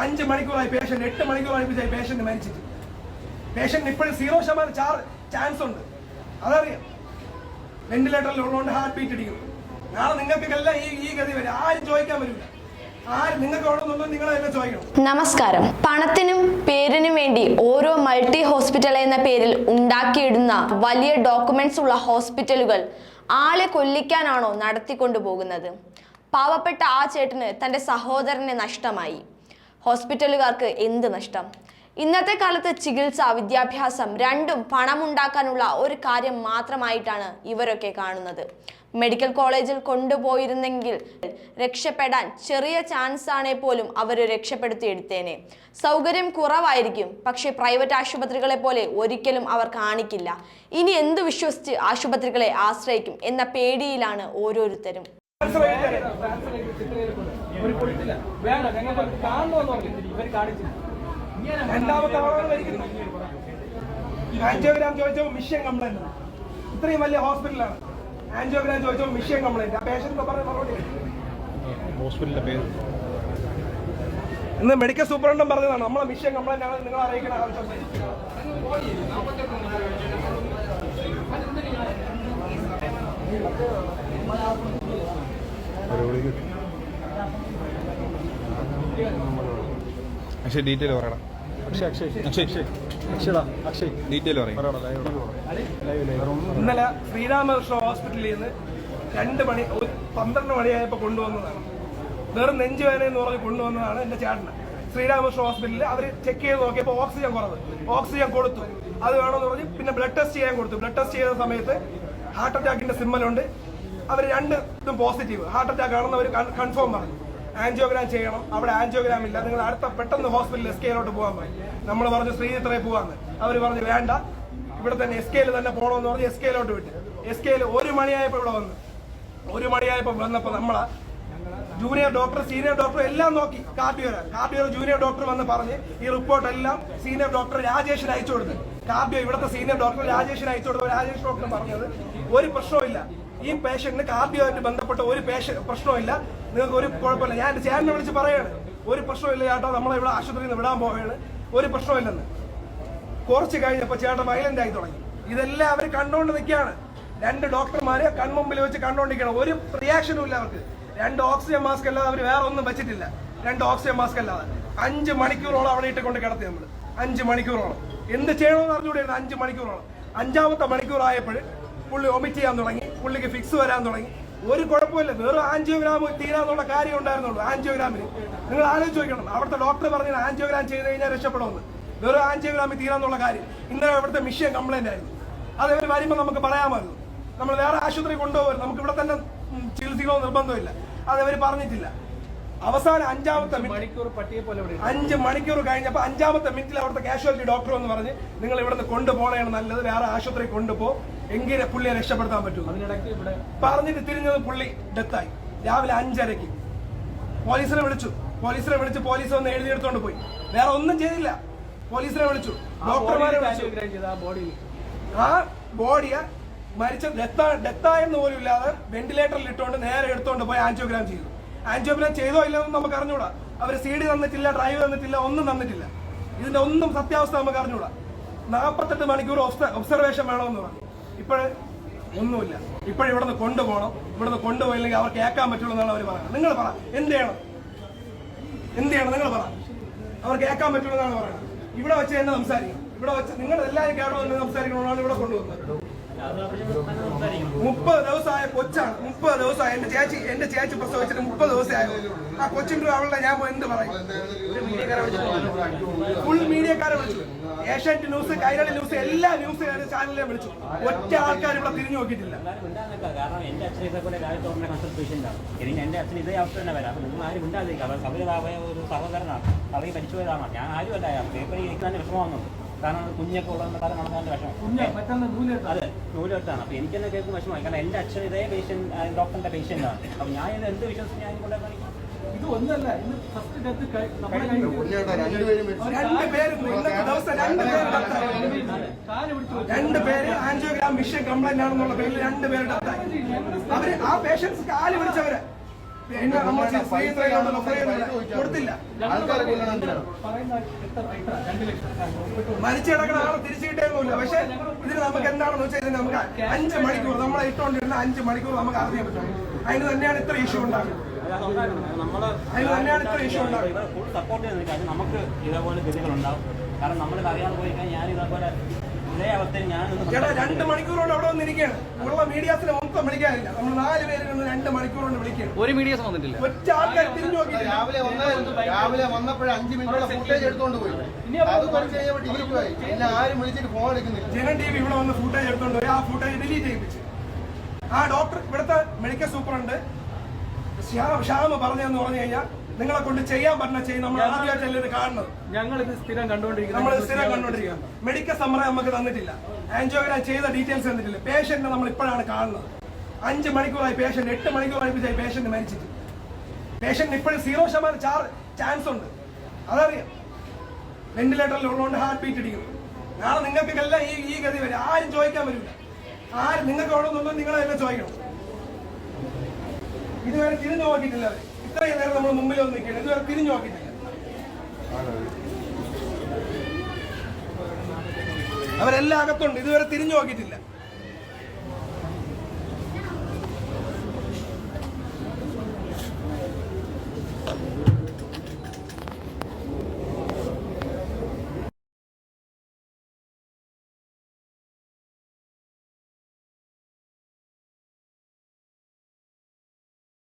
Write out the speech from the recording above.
5 മണിക്കൂറായി പേഷ്യന്റ് 8 മണിക്കൂറായി പേഷ്യന്റ് മരിച്ചിട്ട്. പേഷ്യന്റ് ഇപ്പോഴും 0% ചാൻസ് ഉണ്ട്, അതറിയാം. വെന്റിലേറ്ററിൽ ഉള്ളതുകൊണ്ട് ഹാർട്ട് ബീറ്റ് ഇടിക്കും. നാളെ നിങ്ങൾക്കെല്ലാം ഈ ഗതി വരും. ആരും ചോദിക്കാൻ വരില്ല. നമസ്കാരം. പണത്തിനും പേരിനും വേണ്ടി ഓരോ മൾട്ടി ഹോസ്പിറ്റൽ എന്ന പേരിൽ ഉണ്ടാക്കിയിടുന്ന വലിയ ഡോക്യുമെന്റ്സ് ഉള്ള ഹോസ്പിറ്റലുകൾ ആളെ കൊല്ലിക്കാനാണോ നടത്തിക്കൊണ്ടുപോകുന്നത്? പാവപ്പെട്ട ആ ചേട്ടന് തൻ്റെ സഹോദരനെ നഷ്ടമായി. ഹോസ്പിറ്റലുകാർക്ക് എന്ത് നഷ്ടം? ഇന്നത്തെ കാലത്ത് ചികിത്സ, വിദ്യാഭ്യാസം രണ്ടും പണമുണ്ടാക്കാനുള്ള ഒരു കാര്യം മാത്രമായിട്ടാണ് ഇവരൊക്കെ കാണുന്നത്. മെഡിക്കൽ കോളേജിൽ കൊണ്ടുപോയിരുന്നെങ്കിൽ രക്ഷപ്പെടാൻ ചെറിയ ചാൻസ് ആണേ പോലും അവർ രക്ഷപ്പെടുത്തിയെടുത്തേനെ. സൗകര്യം കുറവായിരിക്കും, പക്ഷേ പ്രൈവറ്റ് ആശുപത്രികളെ പോലെ ഒരിക്കലും അവർ കാണിക്കില്ല. ഇനി എന്ത് വിശ്വസിച്ച് ആശുപത്രികളെ ആശ്രയിക്കും എന്ന പേടിയിലാണ് ഓരോരുത്തരും. ആൻജിയോഗ്രാം ചോദിച്ചോ മിഷൻ കംപ്ലൈന്റ്. ഇത്രയും വലിയ ഹോസ്പിറ്റലാണ്. ആൻജിയോഗ്രാം ചോദിച്ചോ മിഷൻ കംപ്ലൈന്റ്. ആ പേഷ്യന്റ് പറഞ്ഞ മറുപടി ഹോസ്പിറ്റലിന്റെ പേര് ഇന്ന് മെഡിക്കൽ സൂപ്രണ്ടും പറഞ്ഞതാണ്, നമ്മളെ മിഷൻ കംപ്ലൈന്റ് ആണ്, നിങ്ങൾ അറിയിക്കണ ആവശ്യം. അക്ഷയ് ഡീറ്റെയിൽ പറയണം. ഇന്നലെ ശ്രീരാമകൃഷ്ണ ഹോസ്പിറ്റലിൽ നിന്ന് 12 മണിയായപ്പോൾ കൊണ്ടുവന്നതാണ്. വെറും നെഞ്ചുവേദന എന്ന് പറഞ്ഞ് കൊണ്ടുവന്നതാണ് എന്റെ ചേട്ടന്. ശ്രീരാമകൃഷ്ണ ഹോസ്പിറ്റലിൽ അവർ ചെക്ക് ചെയ്ത് നോക്കിയപ്പോൾ ഓക്സിജൻ കുറവ്. ഓക്സിജൻ കൊടുത്തു, അത് വേണമെന്ന് പറഞ്ഞ് പിന്നെ ബ്ലഡ് ടെസ്റ്റ് ചെയ്യാൻ കൊടുത്തു. ബ്ലഡ് ടെസ്റ്റ് ചെയ്ത സമയത്ത് ഹാർട്ട് അറ്റാക്കിന്റെ സിമ്മലുണ്ട്. അവർ 2 ഇതും പോസിറ്റീവ്. ഹാർട്ട് അറ്റാക്ക് ആണെന്ന് അവർ കൺഫേം പറഞ്ഞു. ആൻജിയോഗ്രാം ചെയ്യണം. അവിടെ ആൻജിയോഗ്രാം ഇല്ല, നിങ്ങൾ അടുത്ത പെട്ടെന്ന് ഹോസ്പിറ്റലിൽ SKയിലോട്ട് പോകാൻ പറയും. നമ്മൾ പറഞ്ഞു ശ്രീചിത്രയിൽ പോകാന്ന്. അവർ പറഞ്ഞു വേണ്ട, ഇവിടെ തന്നെ SKയിൽ തന്നെ പോകണമെന്ന് പറഞ്ഞ് SKയിലോട്ട് വിട്ട്. SKയിൽ 1 മണിയായപ്പോൾ ഇവിടെ വന്നു. 1 മണിയായപ്പോൾ വന്നപ്പോൾ നമ്മളെ ജൂനിയർ ഡോക്ടർ, സീനിയർ ഡോക്ടർ എല്ലാം നോക്കി. കാർഡിയോ ജൂനിയർ ഡോക്ടർ വന്ന് പറഞ്ഞ് ഈ റിപ്പോർട്ട് എല്ലാം സീനിയർ ഡോക്ടർ രാജേഷിന് അയച്ചു കൊടുത്ത്. കാർഡിയോ ഇവിടുത്തെ സീനിയർ ഡോക്ടർ രാജേഷിന് അയച്ചു കൊടുത്തു. രാജേഷ് ഡോക്ടർ പറഞ്ഞത് ഒരു പ്രശ്നമില്ല, ഈ പേഷ്യന്റിന് കാർഡിയോയായിട്ട് ബന്ധപ്പെട്ട ഒരു പ്രശ്നമില്ല, നിങ്ങൾക്ക് ഒരു കുഴപ്പമില്ല. ഞാൻ എന്റെ ചേട്ടനെ വിളിച്ച് പറയാണ്, ഒരു പ്രശ്നമില്ല ചേട്ടാ, നമ്മളെ ഇവിടെ ആശുപത്രിയിൽ നിന്ന് വിടാൻ പോവുകയാണ്, ഒരു പ്രശ്നമില്ലെന്ന്. കുറച്ച് കഴിഞ്ഞപ്പോൾ ചേട്ടൻ വയലന്റ് ആയി തുടങ്ങി. ഇതെല്ലാം അവർ കണ്ടുകൊണ്ട് നിൽക്കുകയാണ്. 2 ഡോക്ടർമാരെ കൺമുമ്പിൽ വെച്ച് കണ്ടുകൊണ്ടിരിക്കണം. ഒരു റിയാക്ഷനും ഇല്ല അവർക്ക്. 2 ഓക്സിജൻ മാസ്ക് അല്ലാതെ അവർ വേറെ ഒന്നും വെച്ചിട്ടില്ല. 2 ഓക്സിജൻ മാസ്ക് അല്ലാതെ 5 മണിക്കൂറോളം അവിടെ ഇട്ട് കൊണ്ട് കിടത്തി. നമ്മൾ 5 മണിക്കൂറോളം എന്ത് ചെയ്യണമെന്ന് അറിഞ്ഞുകൂടിയാണ്. 5 മണിക്കൂറോളം. 5ാമത്തെ മണിക്കൂറായപ്പോൾ പുള്ളി ഒമിറ്റ് ചെയ്യാൻ തുടങ്ങി. പുള്ളിക്ക് ഫിക്സ് വരാൻ തുടങ്ങി. ഒരു കുഴപ്പമില്ല, വേറെ ആൻജിയോഗ്രാം തീരാന്നുള്ള കാര്യം ഉണ്ടായിരുന്നുള്ളൂ. ആൻജിയോഗ്രാമിന് നിങ്ങൾ ആലോചിച്ച് നോക്കണം. അവിടുത്തെ ഡോക്ടർ പറഞ്ഞത് ആൻജിയോഗ്രാം ചെയ്ത് കഴിഞ്ഞാൽ രക്ഷപ്പെടുമെന്ന്. വേറെ ആൻജിയോഗ്രാമിൽ തീരാന്നുള്ള കാര്യം. ഇന്നലെ ഇവിടുത്തെ മിഷൻ കംപ്ലൈന്റ് ആയിരുന്നു. അതവർ വരുമ്പോൾ നമുക്ക് പറയാമായിരുന്നു. നമ്മൾ വേറെ ആശുപത്രി കൊണ്ടുപോകരുത്, നമുക്ക് ഇവിടെ തന്നെ ചികിത്സിക്കണോ നിർബന്ധമില്ല. അതവർ പറഞ്ഞിട്ടില്ല. അവസാനം 5ാമത്തെ മണിക്കൂർ 5 മണിക്കൂർ കഴിഞ്ഞപ്പോൾ 5ാമത്തെ മിനിറ്റിൽ അവിടുത്തെ കാഷ്വാലിറ്റി ഡോക്ടർ എന്ന് പറഞ്ഞ് നിങ്ങൾ ഇവിടുന്ന് കൊണ്ടുപോകണതാണ് നല്ലത്, വേറെ ആശുപത്രി കൊണ്ടുപോ, എങ്കിലേ പുള്ളിയെ രക്ഷപ്പെടുത്താൻ പറ്റൂ പറഞ്ഞിട്ട് തിരിഞ്ഞത് പുള്ളി ഡെത്തായി. രാവിലെ 5:30 പോലീസിനെ വിളിച്ചു. പോലീസ് വന്ന് എഴുതിയെടുത്തോണ്ട് പോയി. വേറെ ഒന്നും ചെയ്തില്ല. പോലീസിനെ വിളിച്ചു, ഡോക്ടർമാരെ വിളിച്ചു. ആ ബോഡിയെ മരിച്ച ഡെത്തായെന്ന് പോലും ഇല്ലാതെ വെന്റിലേറ്ററിൽ ഇട്ടുകൊണ്ട് നേരെ എടുത്തോണ്ട് പോയി ആൻജിയോഗ്രാം ചെയ്തു. ആൻജിയോഗ്രാം ചെയ്തോ ഇല്ലെന്ന് നമുക്ക് അറിഞ്ഞൂടാ. അവർ CD തന്നിട്ടില്ല, ഡ്രൈവ് തന്നിട്ടില്ല, ഒന്നും തന്നിട്ടില്ല. ഇതിന്റെ ഒന്നും സത്യാവസ്ഥ നമുക്ക് അറിഞ്ഞൂടാ. 48 മണിക്കൂർ ഒബ്സർവേഷൻ വേണമെന്ന് പറഞ്ഞു. ഇപ്പോഴ് ഒന്നുമില്ല. ഇവിടുന്ന് കൊണ്ടുപോകണം. ഇവിടുന്ന് കൊണ്ടുപോയില്ലെങ്കിൽ അവർക്ക് കേൾക്കാൻ പറ്റുള്ളൂ എന്നാണ് അവർ പറയുന്നത്. നിങ്ങൾ പറ, എന്ത് ചെയ്യണം? നിങ്ങൾ പറ, അവർ കേൾക്കാൻ പറ്റുള്ളൂ എന്നാണ് പറയുന്നത്. ഇവിടെ വെച്ച് തന്നെ സംസാരിക്കും. ഇവിടെ വെച്ച് നിങ്ങൾ എല്ലാവരും കേട്ടോ സംസാരിക്കണമെന്നാണ് ഇവിടെ കൊണ്ടുവന്നത്. 30 ദിവസമായ കൊച്ചാണ്. 30 ദിവസമായി. എന്റെ ചേച്ചി പ്രസവിച്ചിട്ട് 30 ദിവസമായത്. ആ കൊച്ചിന്റെ അവളുടെ ഞാൻ എന്ത് പറയും? ഫുൾ മീഡിയക്കാരെ വിളിച്ചു. ഏഷ്യാനെറ്റ് ന്യൂസ്, കൈരളി ന്യൂസ്, എല്ലാ ന്യൂസ് ചാനലിനെ വിളിച്ചു. ഒറ്റ ആൾക്കാർ ഇവിടെ തിരിഞ്ഞു നോക്കിയിട്ടില്ല. കാരണം എന്റെ അച്ഛൻ ഇതേപോലെ രാജ്യത്ത് കൺസൾട്ട് പേഷ്യന്റാണ്. എനിക്ക് എന്റെ അച്ഛൻ ഇതേ അവസ്ഥ തന്നെ വരാം. അപ്പൊ നിങ്ങൾ ആരും ഉണ്ടാതിരിക്കുക. അവർ സൗകര്യതായ ഒരു സഹോദരനാണ്. അവർക്ക് മരിച്ചു പോയതാണ്. ഞാൻ ആരുമല്ല. പേപ്പറിൽ എനിക്ക് തന്നെ വിഷമമാകുന്നുണ്ട്. കാരണം കുഞ്ഞൊക്കെ ഉള്ള കാലം നടക്കാൻ്റെ വിഷമം. അതെ, നൂലെട്ടാണ്. അപ്പൊ എനിക്ക് തന്നെ കേൾക്കുന്ന വിഷമമായി. കാരണം എന്റെ അച്ഛൻ ഇതേ പേഷ്യന്റ്, ഡോക്ടറിന്റെ പേഷ്യന്റാണ്. അപ്പൊ ഞാൻ ഇത് എന്ത് വിശ്വസിച്ച് ഞാൻ കൊണ്ടേ കാണിക്കും? ഇത് ഒന്നല്ല, ഇന്ന് ഫസ്റ്റ് ഡെത്ത് രണ്ടുപേര് ആൻജിയോഗ്രാം മിഷൻ കംപ്ലൈന്റ് ആണെന്നുള്ള പേരിൽ 2 പേരുടെ അവര് ആ പേഷ്യൻസ് കാല് പിടിച്ചവര് പിന്നെ നമ്മൾ കൊടുത്തില്ല. മരിച്ചു കിടക്കുന്ന ആളെ തിരിച്ചു കിട്ടിയൊന്നുമില്ല. പക്ഷെ ഇതിന് നമുക്ക് എന്താണെന്ന് വെച്ചാൽ ഇതിന് നമുക്ക് 5 മണിക്കൂർ നമ്മളെ ഇട്ടുകൊണ്ടിരുന്ന 5 മണിക്കൂർ നമുക്ക് അറിയാൻ പറ്റും. അതിന് തന്നെയാണ് ഇത്ര ഇഷ്യൂ ഉണ്ടാകുന്നത്. സപ്പോർട്ട് ചെയ്ത് നമുക്ക് ഇതേപോലെ ഗതികളുണ്ടാവും. കാരണം നമ്മളിത് അറിയാതെ പോയി കഴിഞ്ഞാൽ ഞാൻ ഇതേപോലെ ഇതേ അവസ്ഥയിൽ ഞാൻ 2 മണിക്കൂറോട് അവിടെ വന്നിരിക്കുകയാണ്. ഉള്ള മീഡിയാസിനെ മൊത്തം വിളിക്കാനില്ല. നമ്മൾ 4 പേര് 2 മണിക്കൂറോട് വിളിക്കുകയാണ്. ഒരു മീഡിയാസ് വന്നിട്ടില്ല. ഒറ്റ ആൾക്കാർ തിരിഞ്ഞു നോക്കിയില്ല. രാവിലെ വന്നപ്പോഴേ 5 മിനിറ്റുള്ള ഫുട്ടേജ് എടുത്തോണ്ട് പോയി. അത് കുറച്ച് കഴിഞ്ഞപ്പോൾ ഡിലീറ്റ് ആയി. പിന്നെ ആരും വിളിച്ചിട്ട് ഫോൺ എടുക്കുന്നില്ല. ജനം TV ഇവിടെ വന്ന് ഫുട്ടേജ് എടുത്തോണ്ട് പോയി. ആ ഫുട്ടേജ് ഡിലീറ്റ് ചെയ്യിപ്പിച്ചു. ആ ഡോക്ടർ ഇവിടുത്തെ മെഡിക്കൽ സൂപ്രണ്ട് ശ്യാമ പറഞ്ഞതെന്ന് പറഞ്ഞു കഴിഞ്ഞാൽ നിങ്ങളെ കൊണ്ട് ചെയ്യാൻ പറ്റുന്ന ചെയ്യും. നമ്മൾ ആദ്യമായിട്ടല്ലേ ഇത് കാണുന്നത്. ഞങ്ങൾ ഇത് സ്ഥിരം കണ്ടുകൊണ്ടിരിക്കുന്നത്. നമ്മൾ സ്ഥിരം കണ്ടുകൊണ്ടിരിക്കുക. മെഡിക്കൽ സമ്മറി നമുക്ക് തന്നിട്ടില്ല. ആൻജിയോഗ്രാം ചെയ്ത ഡീറ്റെയിൽസ് തന്നിട്ടില്ല. പേഷ്യന്റിനെ നമ്മൾ ഇപ്പോഴാണ് കാണുന്നത്. 5 മണിക്കൂറായി പേഷ്യന്റ് 8 മണിക്കൂർ അടുപ്പിച്ചായി പേഷ്യന്റ് മരിച്ചിട്ട്. പേഷ്യന്റിന് ഇപ്പോഴും 0% ചാൻസ് ഉണ്ട്. അതറിയാം. വെന്റിലേറ്ററിൽ ഉള്ളതുകൊണ്ട് ഹാർട്ട് ബീറ്റ് ഇടിക്കുന്നു. നാളെ നിങ്ങൾക്കെല്ലാം ഈ ഗതി വരും. ആരും ചോദിക്കാൻ വരില്ല. ആരും നിങ്ങൾക്ക് വേണമെന്നുണ്ടോ നിങ്ങളെ എല്ലാം ചോദിക്കണം. ഇതുവരെ തിരിഞ്ഞു നോക്കിയിട്ടില്ല. ഇത്രയും നേരം നമ്മൾ മുമ്പിൽ വന്ന് നിൽക്കണം. ഇതുവരെ തിരിഞ്ഞു നോക്കിയിട്ടില്ല. അവരെല്ലാം അകത്തുണ്ട്. ഇതുവരെ തിരിഞ്ഞു നോക്കിയിട്ടില്ല.